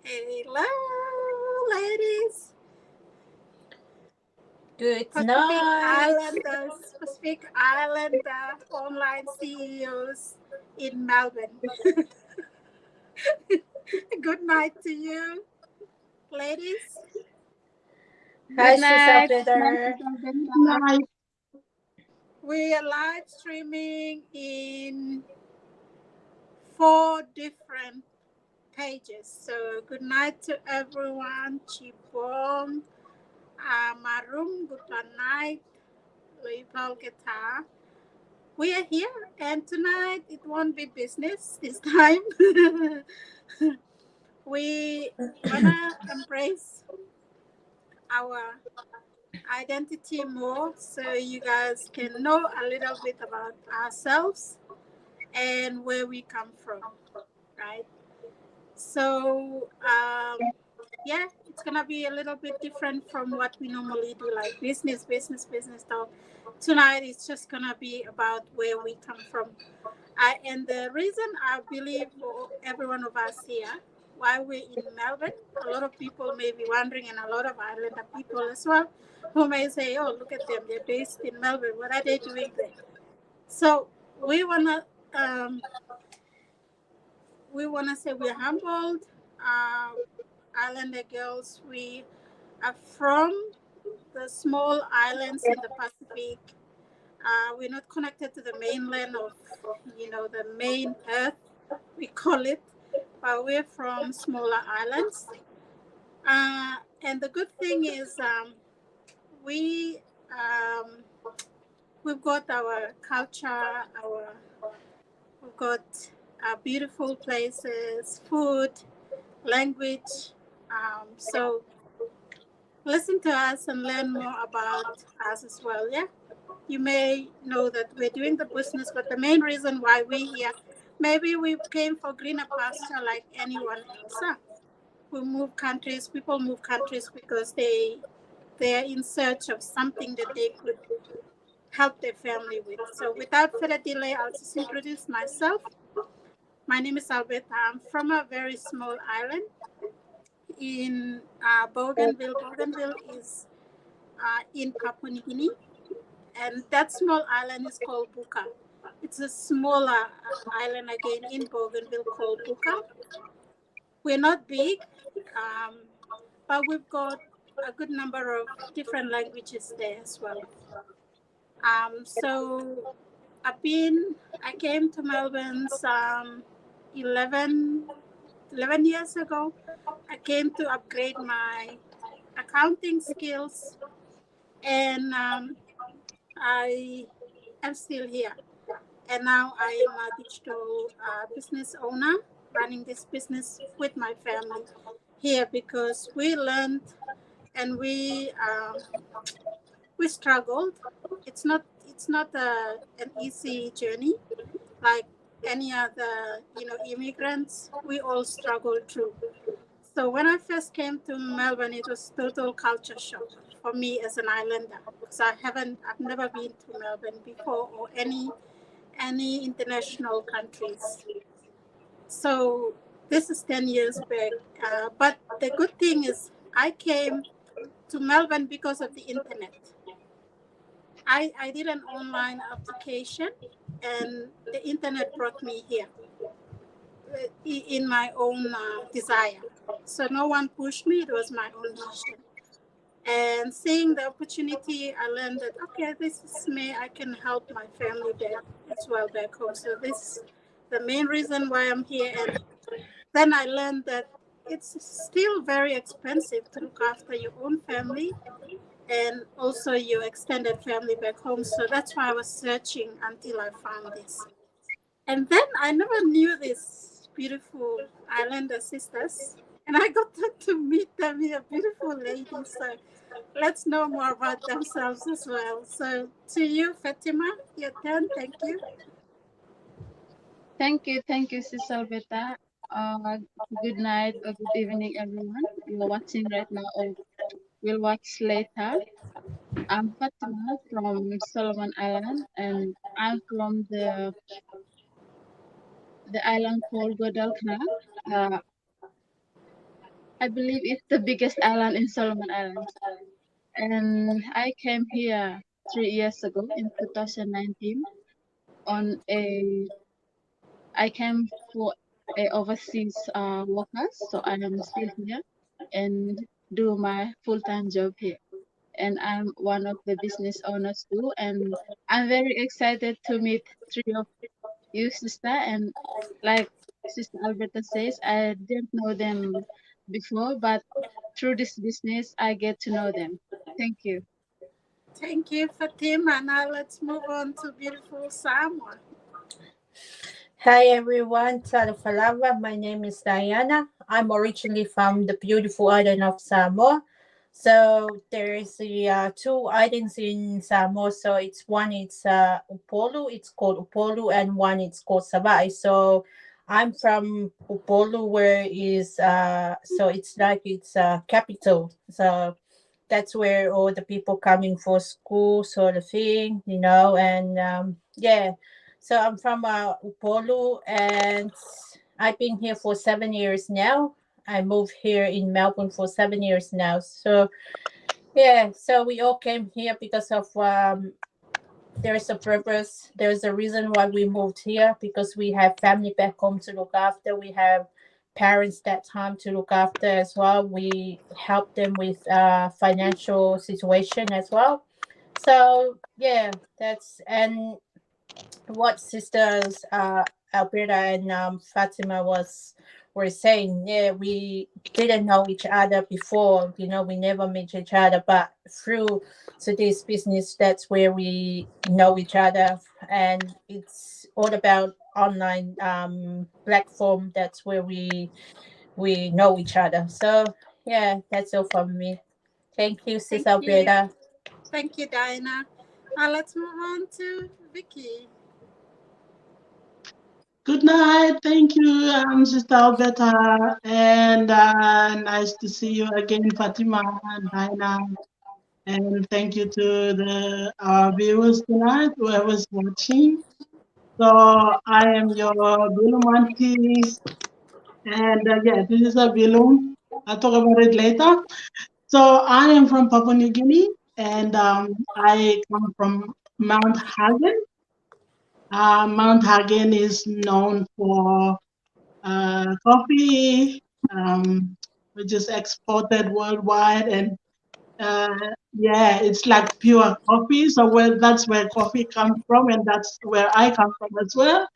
Hello, ladies. Good Pacific night. Islanders, Pacific Islander online CEOs in Melbourne. Good night to you, ladies. Hi, Good Sister night. Peter. Night. We are live streaming in 4 different pages. So, good night to everyone. Chibong, Marum, good night. Leipal Guitar. We are here, and tonight it won't be business this time. We wanna embrace our identity more so you guys can know a little bit about ourselves and where we come from, right? So, yeah, it's gonna be a little bit different from what we normally do, like business talk. Tonight it's just gonna be about where we come from. And the reason I believe for every one of us here, why we're in Melbourne, a lot of people may be wondering, and a lot of Islander people as well, who may say, "Oh, look at them, they're based in Melbourne. What are they doing there?" So we wanna um, say we're humbled, uh, Islander girls. We are from the small islands in the Pacific. We're not connected to the mainland of, the main earth, we call it, but we're from smaller islands. And the good thing is we, um, we've got our culture, we've got beautiful places, food, language. So listen to us and learn more about us as well, yeah? You may know that we're doing the business, but the main reason why we're here, maybe we came for greener pasture like anyone else. Huh? We move countries, people move countries because they're in search of something that they could help their family with. So without further delay, I'll just introduce myself. My name is Alberta. I'm from a very small island in Bougainville. Bougainville is in Papua New Guinea, and that small island is called Buka. It's a smaller island again in Bougainville called Buka. We're not big, um, but we've got a good number of different languages there as well. So I came to Melbourne some 11, 11 years ago. I came to upgrade my accounting skills, and I am still here. And now I am a digital business owner running this business with my family here because we learned and we struggled. It's not an easy journey like any other immigrants. We all struggled through. So when I first came to Melbourne, it was total culture shock for me as an islander because I've never been to Melbourne before or any international countries. So this is 10 years back. But the good thing is I came to Melbourne because of the internet. I did an online application and the internet brought me here in my own desire. So no one pushed me, it was my own decision. And seeing the opportunity, I learned that, okay, this is me, I can help my family back as well back home. So this is the main reason why I'm here. And then I learned that it's still very expensive to look after your own family and also your extended family back home. So that's why I was searching until I found this. And then I never knew these beautiful Islander sisters. And I got to meet them here, beautiful ladies. So let's know more about themselves as well. So to you, Fatima, your turn. Thank you. Thank you, Sis Alberta. Uh, Good night or good evening, everyone. You're watching right now or will watch later. I'm Fatima from Solomon Island, and I'm from the island called Guadalcanal. Uh, I believe it's the biggest island in Solomon Islands. And I came here 3 years ago in 2019 on a I came for a overseas workers, so I am still here and do my full-time job here. And I'm one of the business owners too. And I'm very excited to meet three of you, sister. And like Sister Alberta says, I didn't know them before, but through this business, I get to know them. Thank you. Thank you, Fatima. Now let's move on to beautiful Samoa. Hi everyone, Talo Falava. My name is Diana. I'm originally from the beautiful island of Samoa. So there's two islands in Samoa. So it's Upolu. It's called Upolu, and one it's called Savai. So I'm from Upolu, where is so it's like it's capital. So that's where all the people coming for school sort of thing, and yeah. So I'm from Upolu, and I've been here for 7 years now. I moved here in Melbourne for 7 years now. So yeah, so we all came here because of there's a purpose. There's a reason why we moved here, because we have family back home to look after. We have parents that time to look after as well. We help them with financial situation as well. So yeah, that's and what sisters Alberta and Fatima were saying. Yeah, we didn't know each other before. We never met each other, but through today's business, that's where we know each other, and it's all about online platform. That's where we know each other. So yeah, that's all from me. Thank you, sis Thank you. Alberta. Thank you, Diana. Now let's move on to Vicky. Good night. Thank you, Sister Alberta. And nice to see you again, Fatima and Dinah. And thank you to our viewers tonight, whoever's watching. So I am your Bilum auntie. And yeah, this is a Bilum. I'll talk about it later. So I am from Papua New Guinea, and I come from Mount Hagen. Mount Hagen is known for coffee, which is exported worldwide, and yeah, it's like pure coffee. So that's where coffee comes from, and that's where I come from as well.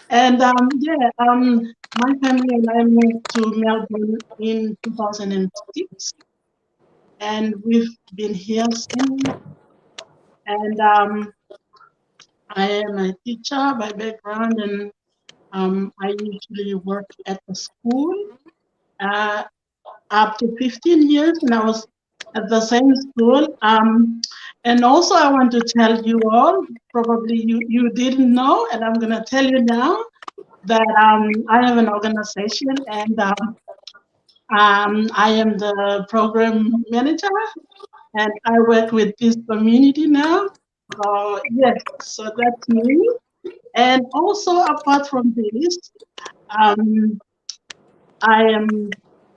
And yeah, my family and I moved to Melbourne in 2006, and we've been here since. And I am a teacher by background, and I usually work at the school. Uh, up to 15 years, and I was at the same school. And also, I want to tell you all, probably you didn't know, and I'm going to tell you now that I have an organization, and I am the program manager, and I work with this community now. So, yes, so that's me. And also, apart from this, um, I am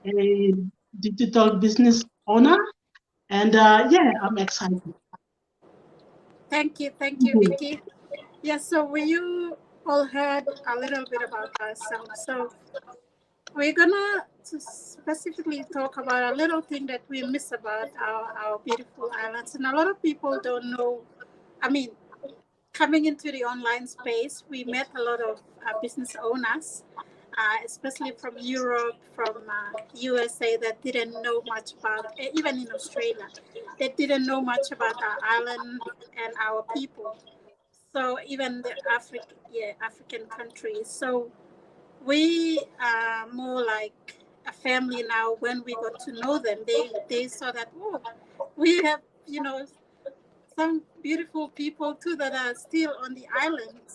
a digital business owner, and yeah, I'm excited. Thank you, Vicky. Yes, so you all heard a little bit about ourselves. So we're gonna to specifically talk about a little thing that we miss about our beautiful islands, and a lot of people don't know. I mean, coming into the online space, we met a lot of business owners, especially from Europe, from USA, that didn't know much about, even in Australia, they didn't know much about our island and our people. So even the African countries. So we are more like a family now. When we got to know them, they saw that, oh, we have, some beautiful people too that are still on the islands,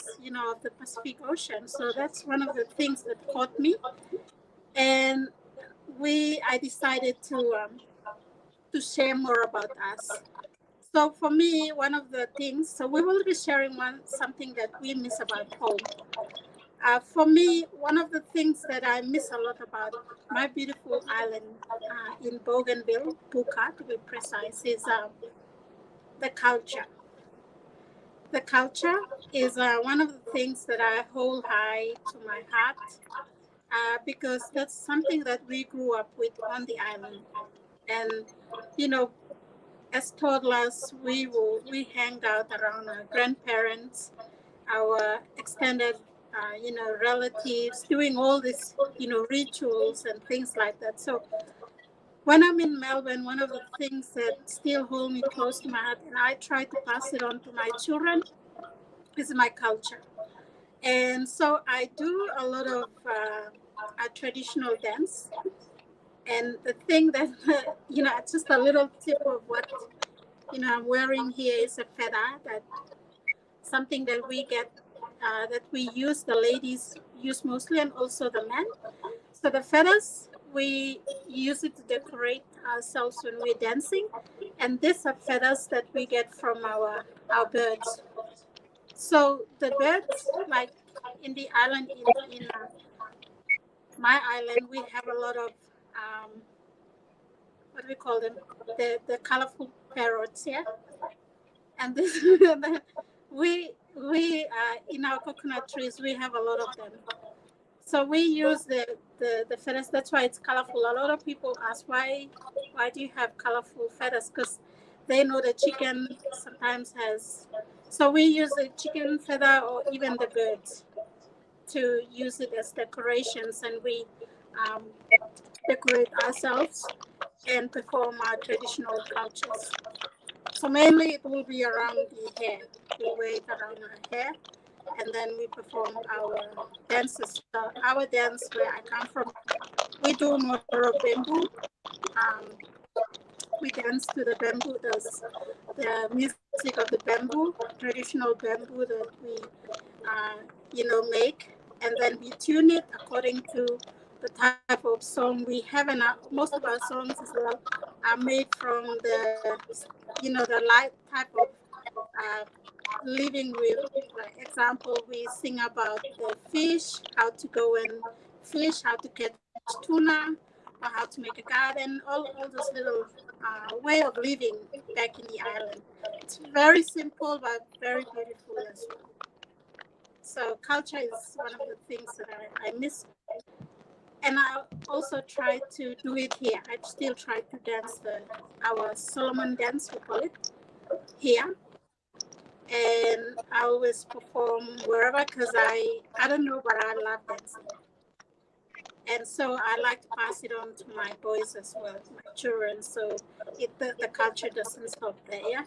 of the Pacific Ocean. So that's one of the things that caught me, and I decided to share more about us. So for me, one of the things, so we will be sharing something that we miss about home. For me, one of the things that I miss a lot about my beautiful island in Bougainville, Puka to be precise, is the culture. The culture is one of the things that I hold high to my heart because that's something that we grew up with on the island. And, you know, as toddlers, we hanged out around our grandparents, our extended, relatives, doing all these, rituals and things like that. So when I'm in Melbourne, one of the things that still hold me close to my heart, and I try to pass it on to my children, is my culture. And so I do a lot of a traditional dance. And the thing that, just a little tip of what, I'm wearing here is a feather, that something that we get, that we use, the ladies use mostly, and also the men. So the feathers, we use it to decorate ourselves when we're dancing. And these are feathers that we get from our birds. So the birds, like in the island, in my island, we have a lot of what do we call them? The colorful parrots, yeah. And this, we in our coconut trees, we have a lot of them. So we use the feathers. That's why it's colorful. A lot of people ask why do you have colorful feathers? Because they know the chicken sometimes has. So we use the chicken feather or even the birds to use it as decorations, and we um, decorate ourselves and perform our traditional cultures. So mainly it will be around the hair. We wear it around our hair, and then we perform our dances. Our dance, where I come from, we do more of bamboo. Um, we dance to the bamboo, the music of the bamboo, traditional bamboo that we, make, and then we tune it according to the type of song we have. And most of our songs as well are made from the light type of uh, living with. Like example, we sing about the fish, how to go and fish, how to catch tuna, or how to make a garden, all those little way of living back in the island. It's very simple but very beautiful as well. So culture is one of the things that I miss. And I also try to do it here. I still try to dance our Solomon dance, we call it, here. And I always perform wherever because I don't know, but I love dancing. And so I like to pass it on to my boys as well, my children. So the culture doesn't stop there, yeah?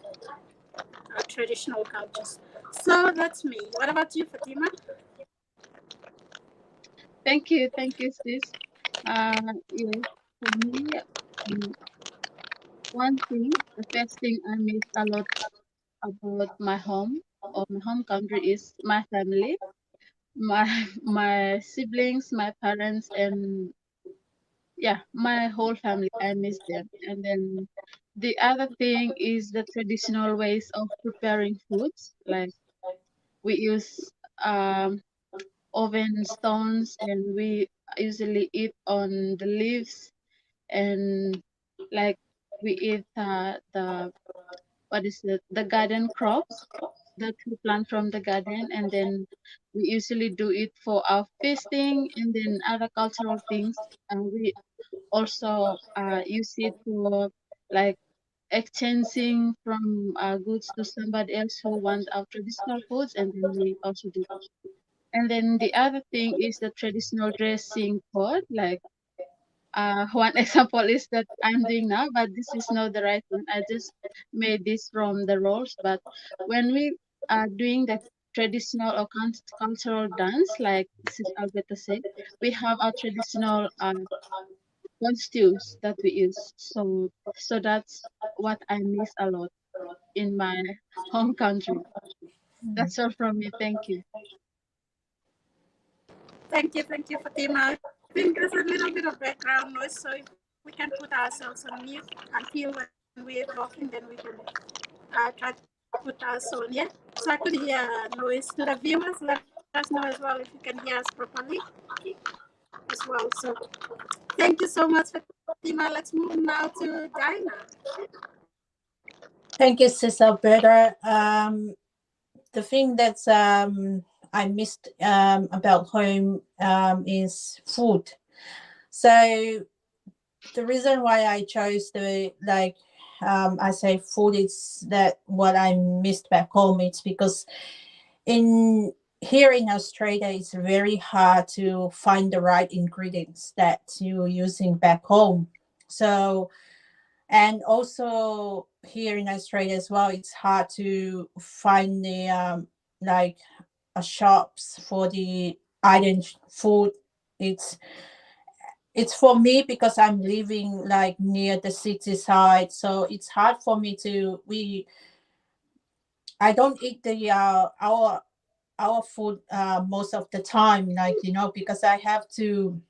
Our traditional cultures. So that's me. What about you, Fatima? Thank you, sis. Yes, for me, um, one thing, the first thing I miss a lot about my home or my home country is my family, my my siblings, my parents, and yeah, my whole family. I miss them. And then the other thing is the traditional ways of preparing foods. Like we use oven stones, and we usually eat on the leaves, and like we eat the what is it, the garden crops that we plant from the garden, and then we usually do it for our feasting and then other cultural things, and we also use it for like exchanging from goods to somebody else who want our traditional foods, and then we also do that. And then the other thing is the traditional dressing code. Like one example is that I'm doing now, but this is not the right one. I just made this from the rolls. But when we are doing the traditional or cultural dance, like Sis Alberta said, we have our traditional costumes that we use. So that's what I miss a lot in my home country. That's all from me. Thank you. Thank you, Fatima. I think there's a little bit of background noise, so if we can put ourselves on mute until when we're talking, then we can try to put us on. Yeah. So I could hear noise. To the viewers, let us know us know as well if you can hear us properly as well. So thank you so much, Fatima. Let's move now to Dinah. Thank you, Sis Alberta. The thing that's I missed about home is food. So the reason why I chose the I say food is that what I missed back home. It's because in here in Australia, it's very hard to find the right ingredients that you're using back home. So and also here in Australia as well, it's hard to find the like shops for the island food. It's it's for me because I'm living like near the city side, so it's hard for me to we I don't eat the our food most of the time, like because I have to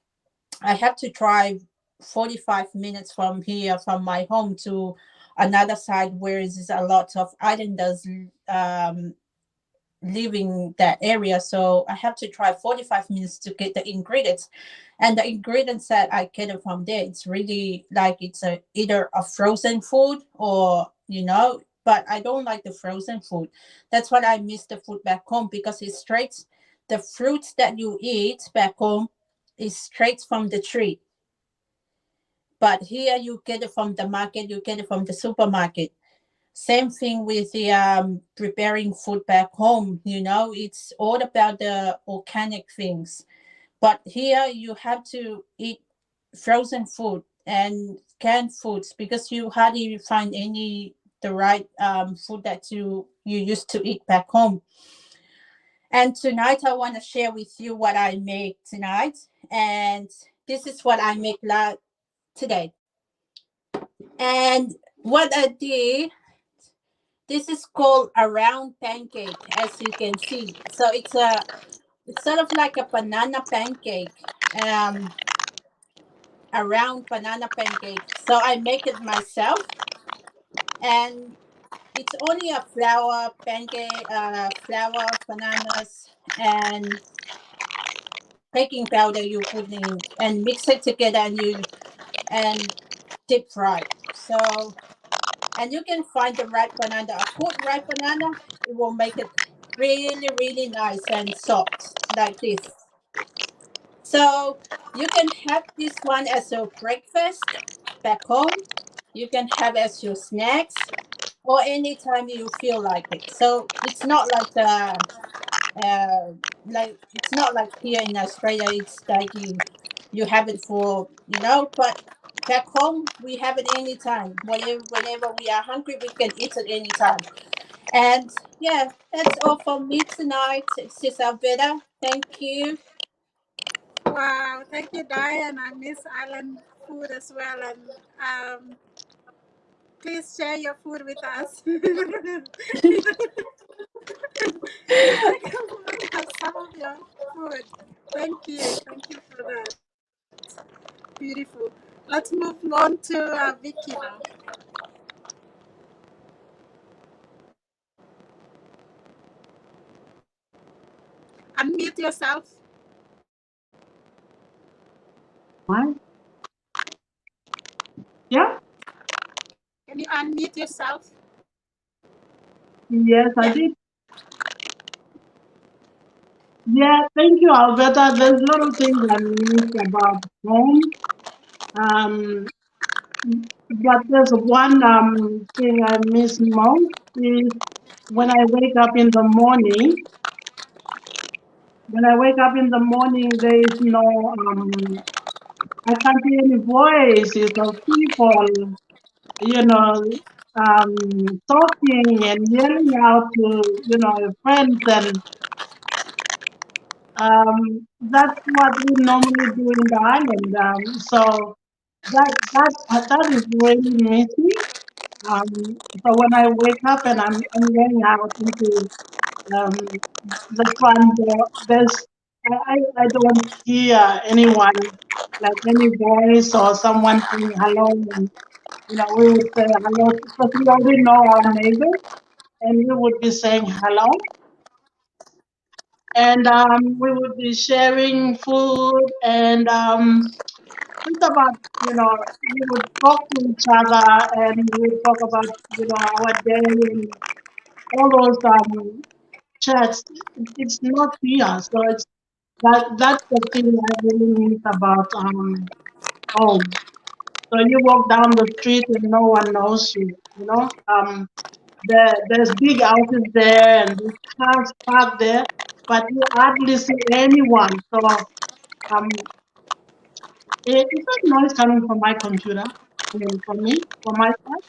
drive 45 minutes from here from my home to another side where there's a lot of islanders living that area. So I have to try 45 minutes to get the ingredients. And the ingredients that I get it from there, it's really like it's either a frozen food or, but I don't like the frozen food. That's what I miss the food back home because it's straight, the fruits that you eat back home is straight from the tree. But here you get it from the market, you get it from the supermarket. Same thing with the preparing food back home. It's all about the organic things. But here you have to eat frozen food and canned foods because you hardly find any the right food that you used to eat back home. And tonight I want to share with you what I make tonight. And this is what I make today. And what I did, this is called a round pancake, as you can see. So it's sort of like a banana pancake, um, a round banana pancake. So I make it myself, and it's only a flour pancake, flour, bananas, and baking powder you put in and mix it together and deep fry. So and you can find the ripe banana, a good ripe banana. It will make it really, really nice and soft like this. So you can have this one as your breakfast back home. You can have as your snacks or anytime you feel like it. So it's not it's not like here in Australia. It's like you have it for but back home we have it anytime. Whenever we are hungry, we can eat it anytime. And yeah, that's all from me tonight, Sis Alberta. Thank you. Wow, thank you, Diane. I miss island food as well. And please share your food with us. Some of your food. Thank you. Thank you for that. Beautiful. Let's move on to Vicky now. Unmute yourself. Why? Yeah? Can you unmute yourself? Yes, I Yeah. did. Yeah, thank you, Alberta. There's a lot of things I miss about home. Um, but there's one thing I miss most is when I wake up in the morning. When I wake up in the morning, there is no, I can't hear any voices of people, you know, talking and yelling out to, friends. And that's what we normally do in the island. So that is really missing. So when I wake up and I'm going out into um, the front door, I don't hear anyone, like any voice or someone saying hello. And, we would say hello because we already know our neighbors and we would be saying hello. and we would be sharing food and just about, we would talk to each other and we would talk about, our day and all those chats. It's not here, so that's the thing I really miss about home. So you walk down the street and no one knows you, there's big houses there and there's cars parked there, but you hardly see anyone. So um, is that noise coming from my computer? I mean, from me, from my side?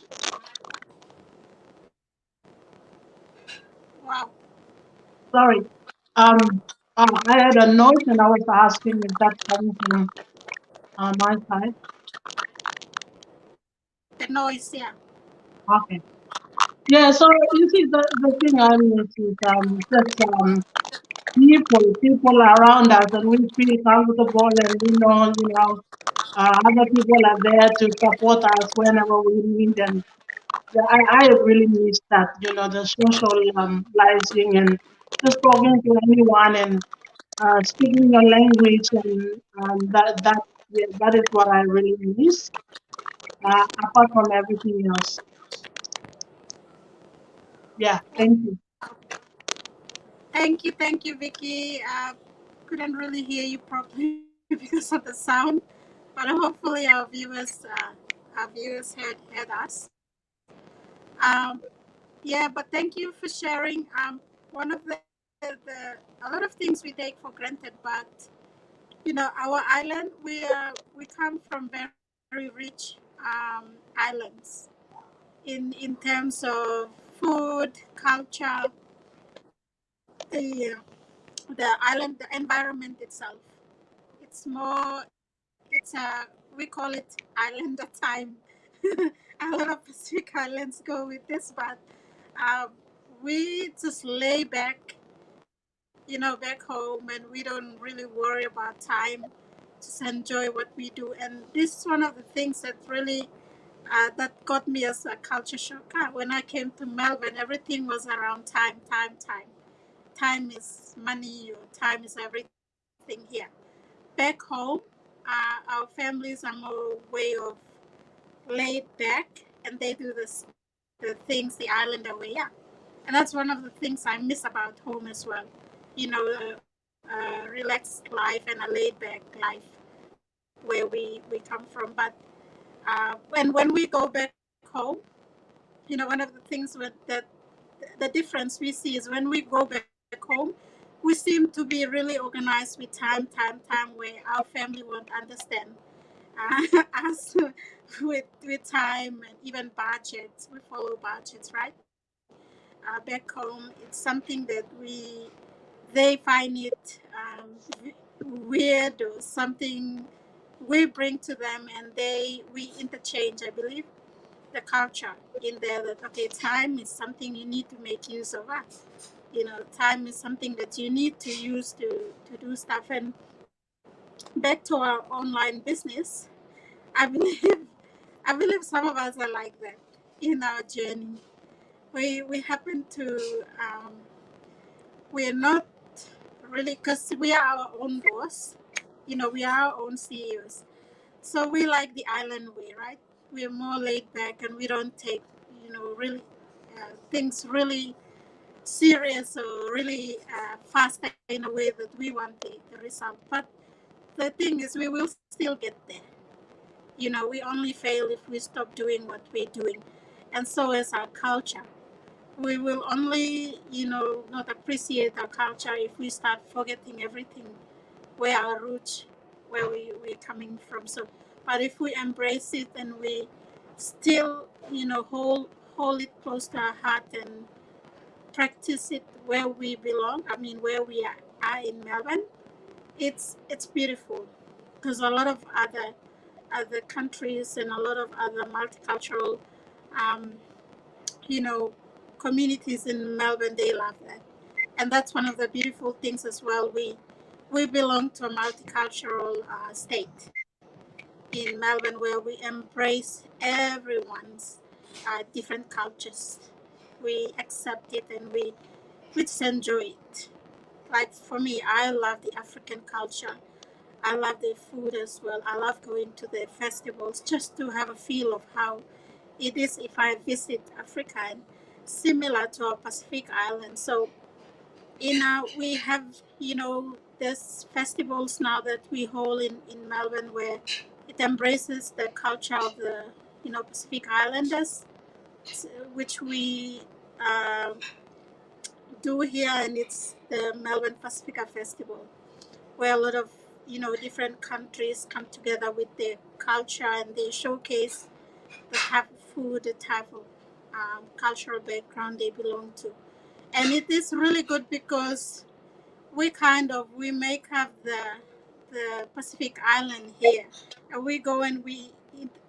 Wow. Sorry. Um, I had a noise and I was asking if that's coming from my side. The noise, yeah. Okay. Yeah, so you see, the thing I miss is just people around us, and we feel comfortable, and we know, other people are there to support us whenever we need. And I really miss that, the social socializing and just talking to anyone and speaking your language, and yeah, that is what I really miss. Apart from everything else. Yeah, thank you. Thank you, Vicky. Couldn't really hear you properly because of the sound, but hopefully our viewers heard us. Yeah, but thank you for sharing. One of a lot of things we take for granted, but our island, we come from very rich islands in terms of food, culture, the island, the environment itself. It's more, we call it islander time. A lot of Pacific Islands go with this, but um, we just lay back, back home, and we don't really worry about time. Just enjoy what we do, and this is one of the things that really that got me as a culture shock. When I came to Melbourne, everything was around time, time, time. Time is money, or time is everything here. Back home, our families are more way of laid back, and they do the things the islander way. Yeah, and that's one of the things I miss about home as well. Relaxed life and a laid back life where we come from. But when we go back home, one of the things the difference we see is when we go back home, we seem to be really organized with time where our family won't understand us with time and even budgets. We follow budgets, right? Back home, it's something that they find it weird or something we bring to them, and we interchange, I believe, the culture in there that okay, time is something you need to make use of. Time is something that you need to use to do stuff. And back to our online business, I believe I believe some of us are like that in our journey. We happen to we're not really, because we are our own boss. We are our own CEOs. So we like the island way, right? We're more laid back, and we don't take, really things really serious or really faster in a way that we want the result. But the thing is, we will still get there. We only fail if we stop doing what we're doing. And so is our culture. We will only, not appreciate our culture if we start forgetting everything, where our roots, where we're coming from. So, but if we embrace it and we still, hold it close to our heart and practice it where we belong, I mean, where we are in Melbourne, it's beautiful, because a lot of other countries and a lot of other multicultural, um, you know, communities in Melbourne, they love that. And that's one of the beautiful things as well. We belong to a multicultural state in Melbourne, where we embrace everyone's different cultures. We accept it, and we just enjoy it. Like for me, I love the African culture. I love the food as well. I love going to the festivals just to have a feel of how it is if I visit Africa, and similar to our Pacific Island. So we have, there's festivals now that we hold in Melbourne where it embraces the culture of the, Pacific Islanders, which we uh, do here, and it's the Melbourne Pacifica Festival, where a lot of, different countries come together with their culture and they showcase the type of food, the type of cultural background they belong to. And it is really good because we make up the Pacific Island here, and we go and we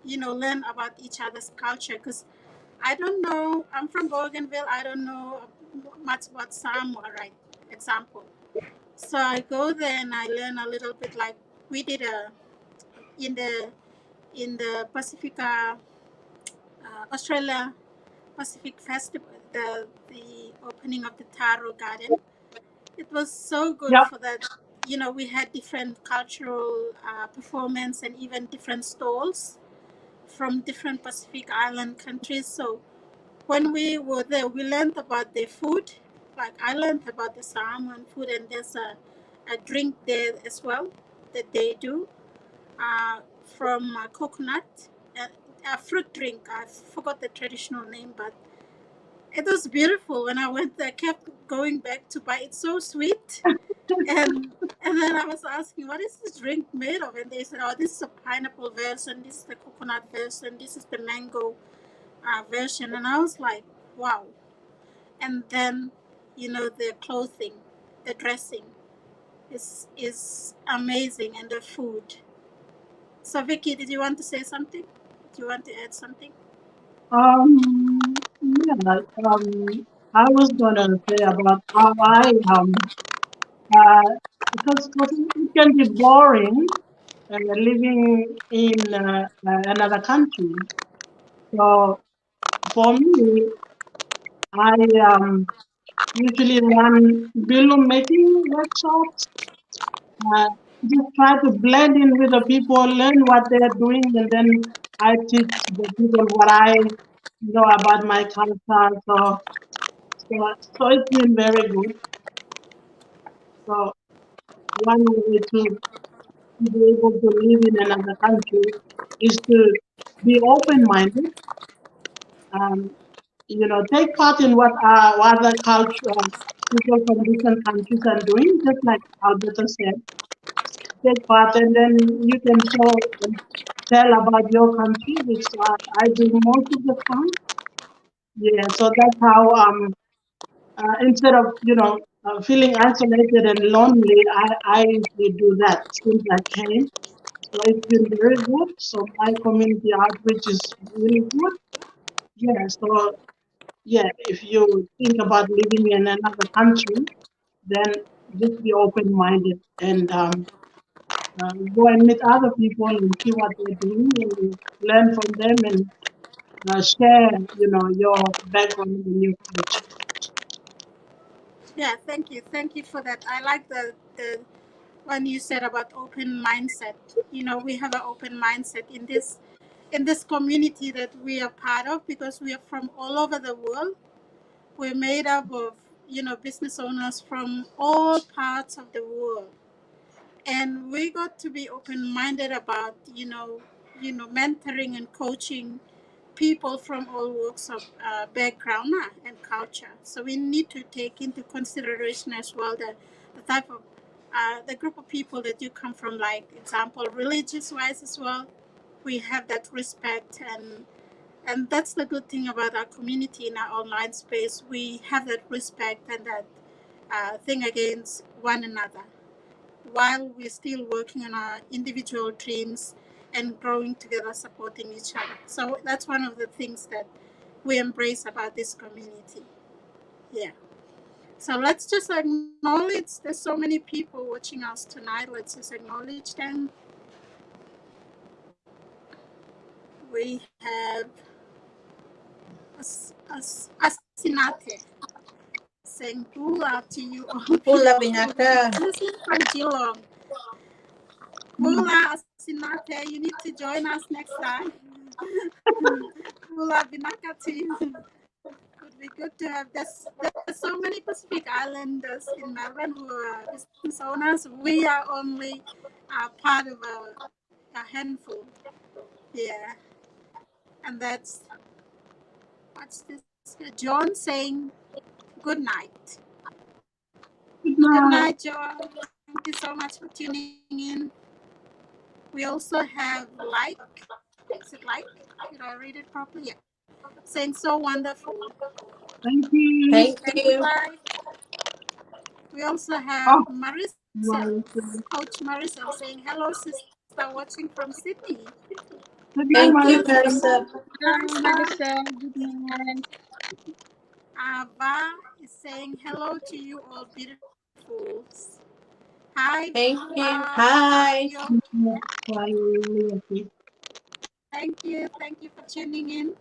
learn about each other's culture. Because I don't know, I'm from Bougainville. I don't know much about Samoa, right? Example. So I go there and I learn a little bit. Like we did in the Pacifica Australia Pacific Festival, the opening of the Taro Garden. It was so good Yep. for that. We had different cultural performance and even different stalls from different Pacific Island countries. So when we were there, we learned about their food. Like I learned about the Samoan food, and there's a drink there as well that they do from coconut, a fruit drink. I forgot the traditional name, but it was beautiful. When I went there, I kept going back to buy it. It's so sweet. And and then I was asking, what is this drink made of? And they said, oh, this is a pineapple version, this is the coconut version, this is the mango version. And I was like, wow. And then, the clothing, the dressing is amazing, and the food. So, Vicky, did you want to say something? Do you want to add something? Yeah, I was gonna say about how uh, because it can be boring living in another country. So for me, I usually run balloon making workshops. Uh, just try to blend in with the people, learn what they're doing, and then I teach the people what I know about my culture. So it's been very good. So one way to be able to live in another country is to be open-minded. Um, take part in what other culture people from different countries are doing, just like Alberto said. Take part, and then you can show and tell about your country, which I do most of the time. Yeah, so that's how instead of feeling isolated and lonely, I usually do that since I came. So it's been very good. So my community outreach is really good. Yeah. So yeah, if you think about living in another country, then just be open-minded and go and meet other people and see what they're doing and learn from them and share, your background and your culture. Yeah, thank you. Thank you for that. I like the when you said about open mindset. We have an open mindset in this community that we are part of, because we are from all over the world. We're made up of business owners from all parts of the world, and we got to be open minded about mentoring and coaching people from all walks of background and culture. So we need to take into consideration as well the type of the group of people that you come from, like example religious wise as well. We have that respect, and that's the good thing about our community in our online space. We have that respect and that thing against one another, while we're still working on our individual dreams and growing together, supporting each other. So that's one of the things that we embrace about this community. Yeah. So let's just acknowledge there's so many people watching us tonight. Let's just acknowledge them. We have Asinate. saying hula to you all. Hula Binaka. Listening from Geelong. Hula Asinate, you need to join us next time. Hula Binaka team. Would be good to have this. There's so many Pacific Islanders in Melbourne who are business owners. We are only part of a handful. Yeah. And that's what's this? John saying good night. Good Good night. night, John. Thank you so much for tuning in. We also have like. Is it like? Did I read it properly? Yeah. Saying so wonderful. Thank you. Thank Thank you, you. like. We also have Oh, Maricel, Maricel. Coach Maricel saying hello, sister, watching from Sydney. Good night, Thank you, Thank Maricel. you. Marissa. Hello, Marisa. Marisol. Good night. Va is saying hello to you all beautifuls. Hi, Thank Va. you. How are Hi. you? Bye. Thank you. Thank you for tuning in.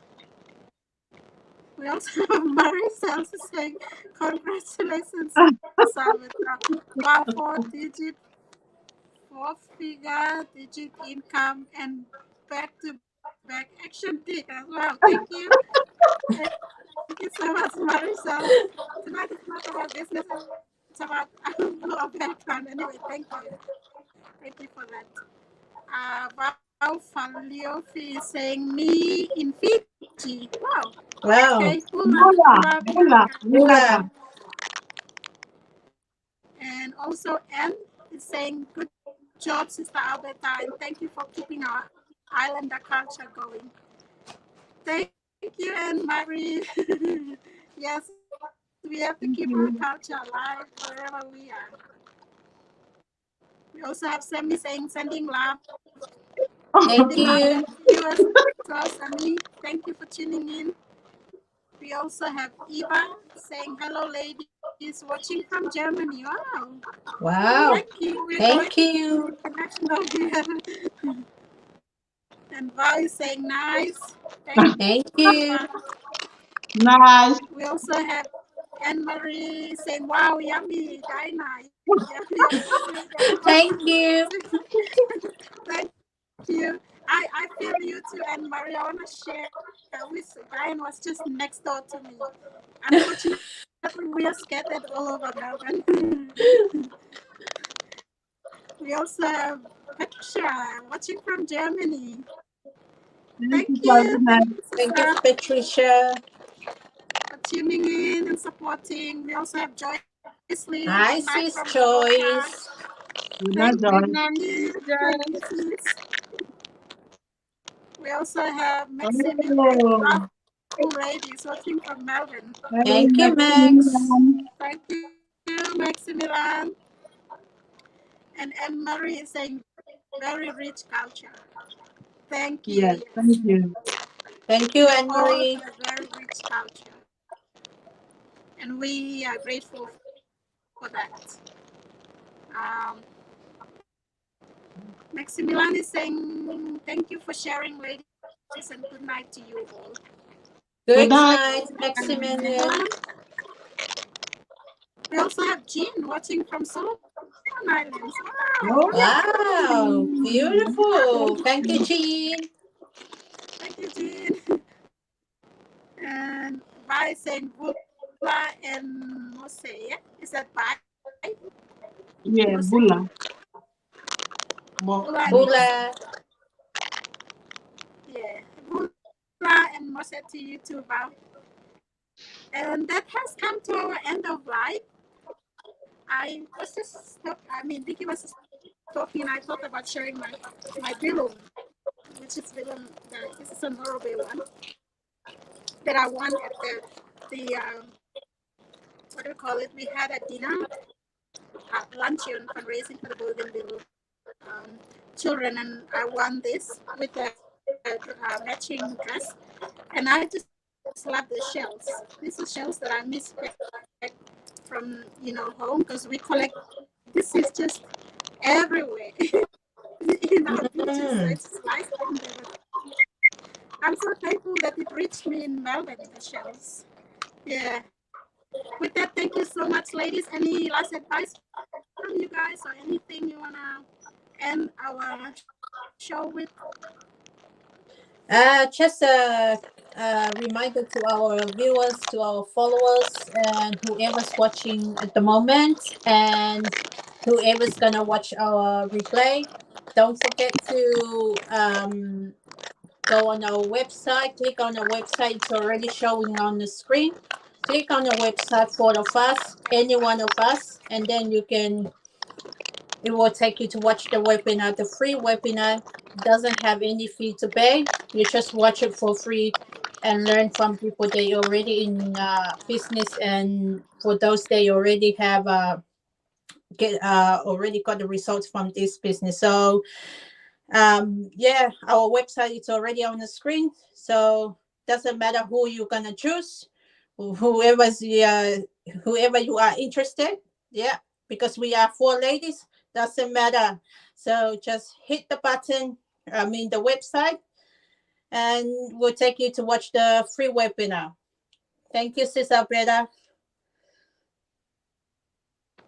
We also have Maricel saying congratulations, Salvatore. Wow, four-figure digit income and back-to-back action tick as well. Thank you. Thank you so much, Maricel. Tonight is not about business, it's about our background. Anyway, thank you for that. Wow, Faliofi is saying me in Fiji. Wow. Okay, Wow. Bula, hula bula, binaka. binaka. Hula. And also Anne is saying good job, Sister Alberta, and thank you for keeping our islander culture going. Thank you, Anne Marie. Yes, we have to keep our culture Thank alive you. wherever we are. We also have Sammy saying sending love. Sending love and Thank viewers you. as well, Sammy. Thank you for tuning in. We also have Eva saying hello, ladies, watching from Germany. Wow. Thank you. Wow. We're going Thank you. international here. And Val is saying nice. Thank you, Val. Thank you. Nice. We also have Anne Marie saying, wow, yummy, Dinah. You're watching Thank me. you. Thank you. I feel you too, Anne Marie. I want to share with Diane was just next door to me. Unfortunately, we are scattered all over Melbourne. We also have Patricia watching from Germany. Thank Thank you, you. Thank Ferdinand. you, Thank sister, you, Patricia. for tuning in and supporting. We also have Joycelyn. Good night from Hi, sis Mallorca. Joyce. Good Thank night, Good Joy. you. night, Thank Sis you, Joy. sis. We also have Maximilian. Oh, Wow, ladies watching from Melbourne. hey, Thank you, Max. Maximilian. Thank you, Maximilian. And Anne Marie is saying very rich culture. Thank you. Yes, Yes. thank you. Thank We you, all Anne have Marie. very rich culture. And we are grateful for that. Um, Maximilian is saying thank you for sharing, ladies, and good night to you all. Good Good night. night, And Maximilian. we also have Jean watching from Solomon Islands. Wow. Oh, Wow. Beautiful. Thank you, Jean. Thank you, Jean. And Bai saying Bula and Mose. Yeah? Is that Bai? Mose? yeah, bula. Bula and Mose. Bula. Yeah. Bula and Mose to you too, Val. And that has come to our end of life. Vicky was just talking, and I thought about sharing my bilum, which is bilum, this is a Norway one that I won at the what do we call it? We had a dinner, luncheon fundraising for the Bougainville children, and I won this with a matching dress, and I just love the shells. These are shells that I miss back from home because we collect. This is just everywhere in our beaches, so it's just nice having them. I'm so thankful that it reached me in Melbourne, the shells. Yeah. with that, thank you so much, ladies. Any last advice from you guys or anything you want to end our show with? Just a reminder to our viewers, to our followers, and whoever's watching at the moment, and whoever's gonna watch our replay. Don't forget to go on our website. Click on our website. It's already showing on the screen. Click on the website for of us, any one of us, and then you can. It will take you to watch the webinar. The free webinar doesn't have any fee to pay. You just watch it for free and learn from people they already in business, and for those they already have get already got the results from this business. So yeah, our website is already on the screen. So doesn't matter who you're gonna choose, whoever's whoever you are interested. Yeah, because we are four ladies, doesn't matter. So just hit the button, I mean the website, and we'll take you to watch the free webinar. Thank you, Sis Alberta.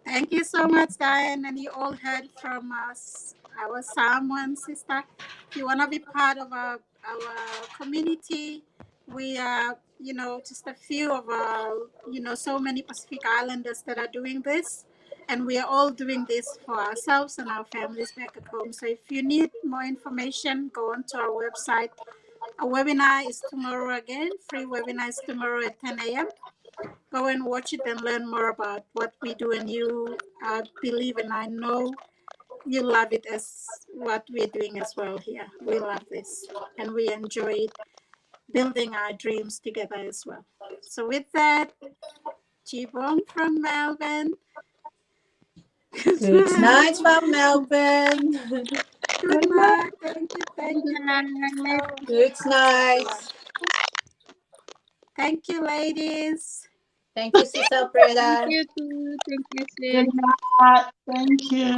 Thank you so much, Diane. And you all heard from us, our Samoan sister. If you want to be part of our community, we are, just a few of our, so many Pacific Islanders that are doing this. And we are all doing this for ourselves and our families back at home. So if you need more information, go on to our website. Our webinar is tomorrow again. Free webinar is tomorrow at 10 a.m. Go and watch it and learn more about what we do. And you believe, and I know you love it as what we're doing as well here. We love this and we enjoy it, building our dreams together as well. So with that, Jibong from Melbourne. Good night from Melbourne. Good night. Thank you. Thank Good you. Thank you night. so Good night. much. Thank you, ladies. Thank you, Sis Thank Alberta. you too. Thank you, Good sis. night. Thank you.